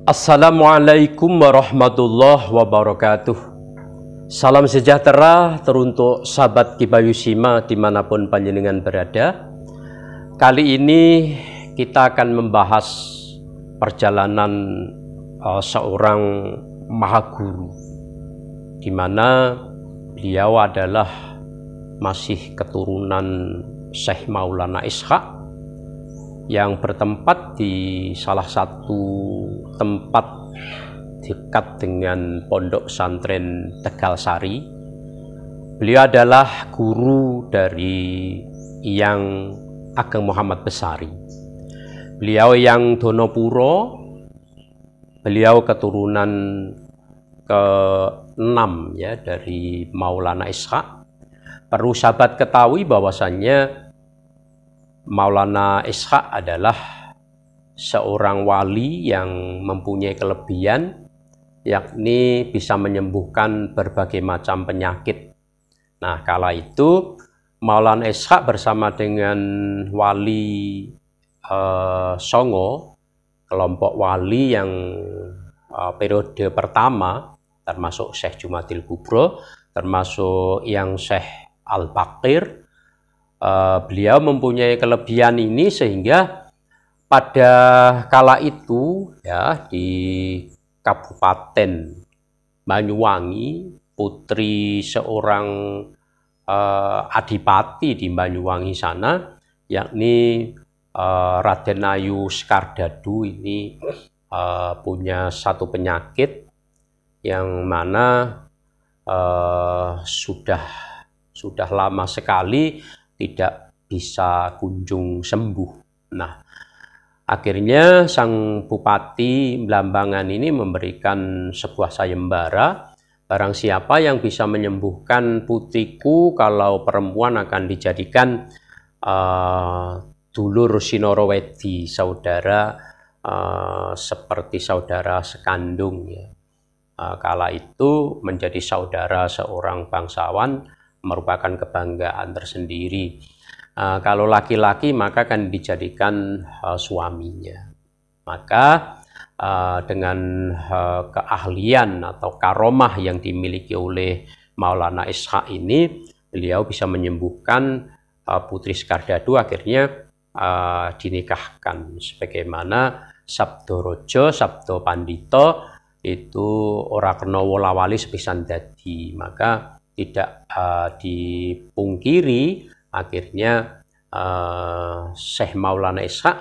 Assalamualaikum warahmatullahi wabarakatuh. Salam sejahtera teruntuk sahabat Kibayusima dimanapun panjenengan berada. Kali ini kita akan membahas perjalanan seorang mahaguru, di mana beliau adalah masih keturunan Syekh Maulana Ishaq yang bertempat di salah satu tempat dekat dengan Pondok Pesantren Tegal Sari. Beliau adalah guru dari Yang Ageng Muhammad Besari. Beliau yang Donopuro, beliau keturunan ke-6 ya dari Maulana Ishaq. Perlu sahabat ketahui bahwasannya Maulana Ishaq adalah seorang wali yang mempunyai kelebihan, yakni bisa menyembuhkan berbagai macam penyakit. Nah, kala itu Maulana Ishaq bersama dengan wali Songo, kelompok wali yang periode pertama, termasuk Syekh Jumadil Kubro, termasuk yang Syekh Al-Baqir. Beliau mempunyai kelebihan ini sehingga pada kala itu ya di Kabupaten Banyuwangi, putri seorang adipati di Banyuwangi sana, yakni Raden Ayu Skardadu ini punya satu penyakit yang mana sudah lama sekali tidak bisa kunjung sembuh. Nah, akhirnya sang Bupati Blambangan ini memberikan sebuah sayembara, barang siapa yang bisa menyembuhkan putriku, kalau perempuan akan dijadikan dulur Sinorowedi, saudara seperti saudara sekandung ya. Kala itu menjadi saudara seorang bangsawan merupakan kebanggaan tersendiri. Kalau laki-laki maka akan dijadikan suaminya. Maka dengan keahlian atau karomah yang dimiliki oleh Maulana Ishaq ini, beliau bisa menyembuhkan putri Skardadu, akhirnya dinikahkan. Sebagaimana Sabdo Rojo, Sabdo Pandito itu ora kena wolawali sepisan dadi, maka tidak dipungkiri akhirnya Syekh Maulana Ishaq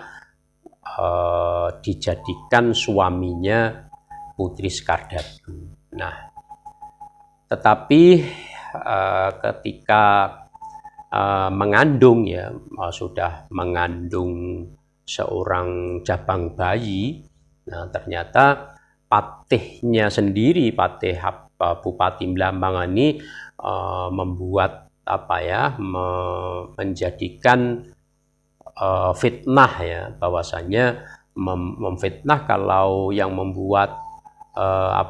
dijadikan suaminya putri Skardadu. Nah, tetapi ketika mengandung ya, sudah mengandung seorang jabang bayi, nah ternyata patihnya sendiri, patih Bupati Blambangan ini membuat menjadikan fitnah ya, bahwasanya memfitnah kalau yang membuat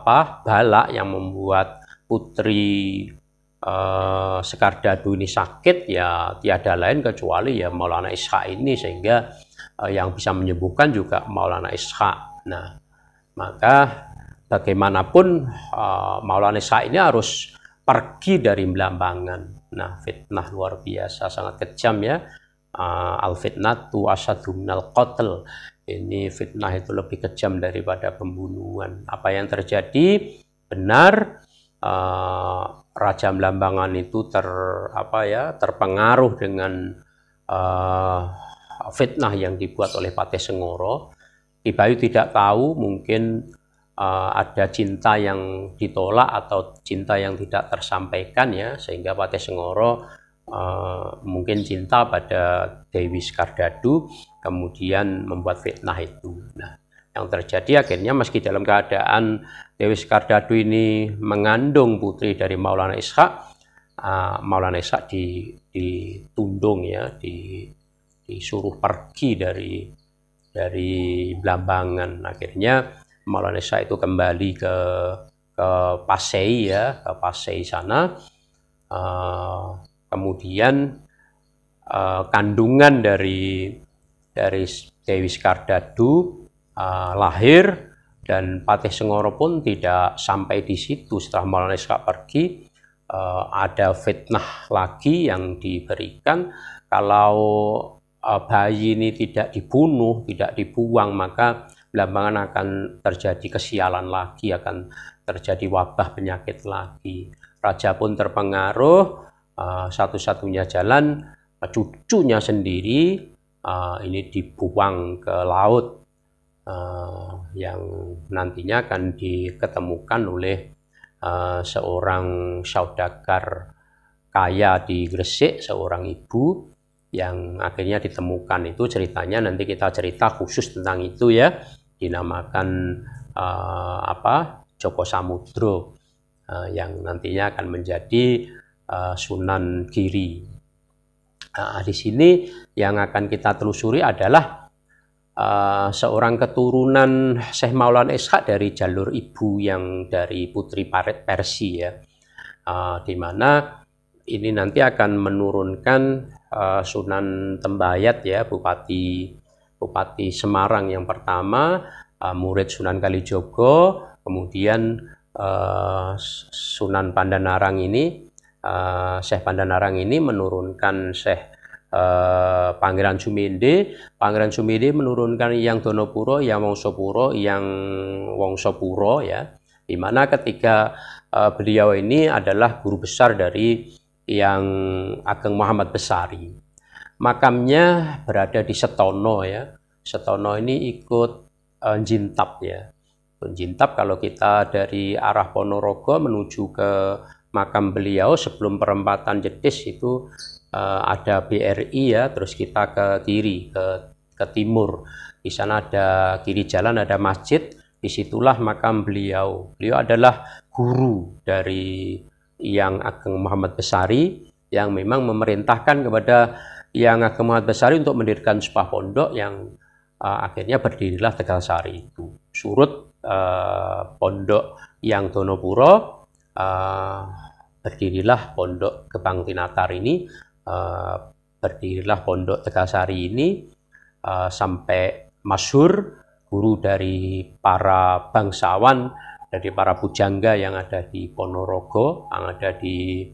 bala, yang membuat putri Skardadu ini sakit ya tiada lain kecuali ya Maulana Ishaq ini, sehingga yang bisa menyembuhkan juga Maulana Ishaq. Nah, maka bagaimanapun Maulana Ishaq ini harus pergi dari Blambangan. Nah, fitnah luar biasa, sangat kejam ya. Al-fitnatu asyaddu minal qatl. Ini fitnah itu lebih kejam daripada pembunuhan. Apa yang terjadi benar, Raja Blambangan itu terpengaruh dengan fitnah yang dibuat oleh Patih Sengoro. Ki Bayu tidak tahu, mungkin ada cinta yang ditolak atau cinta yang tidak tersampaikan ya, sehingga Patih Sengoro mungkin cinta pada Dewi Skardadu, kemudian membuat fitnah itu. Nah, yang terjadi akhirnya meski dalam keadaan Dewi Skardadu ini mengandung putri dari Maulana Ishaq, Maulana Ishaq ditundung ya, disuruh pergi dari Blambangan. Akhirnya Maulana Ishaq itu kembali ke Pasei ya, ke Pasei sana. Kemudian kandungan dari Dewi Skardadu lahir, Dan Patih Sengoro pun tidak sampai di situ. Setelah Maulana Ishaq pergi, ada fitnah lagi yang diberikan. Kalau bayi ini tidak dibunuh, tidak dibuang, maka Blambangan akan terjadi kesialan lagi, akan terjadi wabah penyakit lagi. Raja pun terpengaruh. Satu-satunya jalan, cucunya sendiri ini dibuang ke laut, yang nantinya akan diketemukan oleh seorang saudagar kaya di Gresik, seorang ibu yang akhirnya ditemukan. Itu ceritanya nanti kita cerita khusus tentang itu ya, dinamakan Joko Samudro, yang nantinya akan menjadi Sunan Giri. Di sini yang akan kita telusuri adalah seorang keturunan Syekh Maulana Ishaq dari jalur ibu yang dari Putri Persi ya, di mana ini nanti akan menurunkan Sunan Tembayat ya, Bupati Semarang yang pertama, murid Sunan Kalijogo, kemudian Sunan Pandanarang ini, Syekh Pandanarang ini menurunkan Syekh Pangeran Sumende. Pangeran Sumende menurunkan yang Donopuro, yang Wongsopuro, yang Wongsopuro ya, dimana ketika beliau ini adalah guru besar dari yang Ageng Muhammad Besari. Makamnya berada di Setono ya. Setono ini ikut Jintab ya. Jintab kalau kita dari arah Ponorogo menuju ke makam beliau sebelum perempatan Jetis itu ada BRI ya, terus kita ke kiri, ke timur. Di sana ada kiri jalan, ada masjid, disitulah makam beliau. Beliau adalah guru dari yang Ageng Muhammad Besari, yang memang memerintahkan kepada yang Ageng Muhammad Besari untuk mendirikan sebuah pondok yang akhirnya berdirilah Tegalsari itu. Surut pondok yang Donopuro, berdirilah pondok Gebang Tinatar ini, berdirilah pondok Tegalsari ini, sampai masyhur guru dari para bangsawan, dari para pujangga yang ada di Ponorogo, yang ada di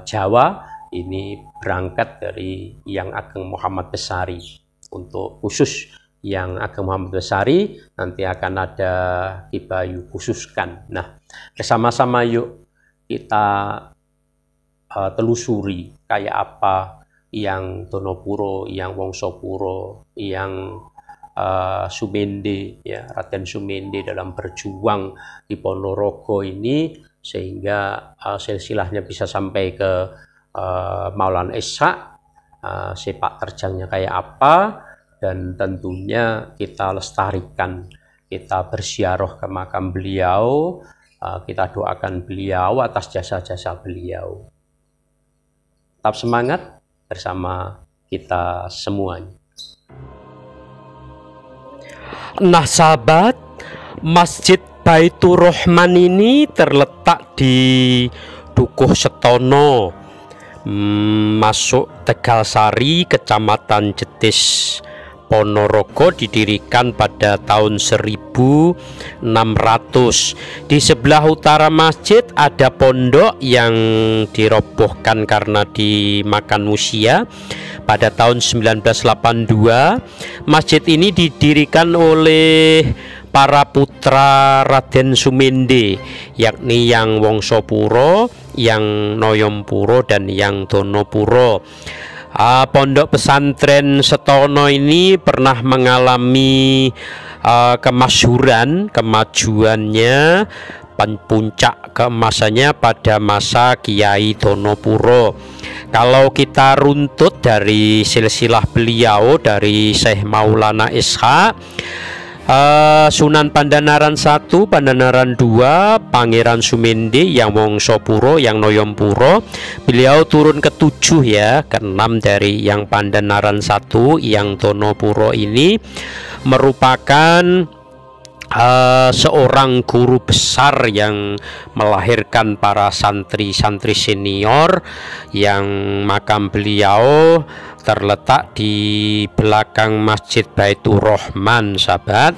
Jawa, ini berangkat dari yang Ageng Muhammad Besari. Untuk khusus yang Ageng Muhammad Besari nanti akan ada Ki Bayu khususkan. Nah, bersama-sama yuk kita telusuri kayak apa yang Donopuro, yang Wongsopuro, yang Sumende ya, Raden Sumende dalam berjuang di Ponorogo ini, sehingga silsilahnya bisa sampai ke Maulana Ishaq, sepak terjangnya kayak apa, dan tentunya kita lestarikan, kita berziarah ke makam beliau, kita doakan beliau atas jasa-jasa beliau. Tetap semangat bersama kita semuanya. Nah sahabat, Masjid Baitur Rahman ini terletak di Dukuh Setono, masuk Tegalsari, Kecamatan Jetis, Ponorogo, didirikan pada tahun 1600. Di sebelah utara masjid ada pondok yang dirobohkan karena dimakan musia pada tahun 1982. Masjid ini didirikan oleh para putra Raden Sumende, yakni yang Wongsopuro, yang Noyompuro, dan yang Donopuro. Pondok pesantren Setono ini pernah mengalami kemasyhuran, kemajuannya, puncak keemasannya pada masa Kiai Donopuro. Kalau kita runtut dari silsilah beliau, dari Syekh Maulana Ishaq, Sunan Pandanaran I, Pandanaran II, Pangeran Sumende, yang Wongsopuro, yang Noyompuro, beliau turun ke-7 ya, ke-6 dari yang Pandanaran I, yang Donopuro ini merupakan seorang guru besar yang melahirkan para santri-santri senior, yang makam beliau terletak di belakang Masjid Baitur Rahman, sahabat.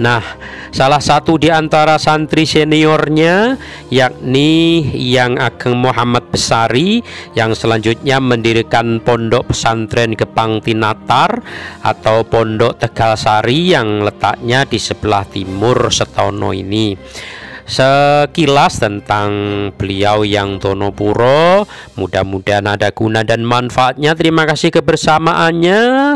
Nah, salah satu di antara santri seniornya yakni Yang Ageng Muhammad Besari yang selanjutnya mendirikan pondok pesantren Gepang Tinatar atau Pondok Tegal Sari yang letaknya di sebelah timur Setono ini. Sekilas tentang beliau Yang Tonopuro, mudah-mudahan ada guna dan manfaatnya. Terima kasih kebersamaannya.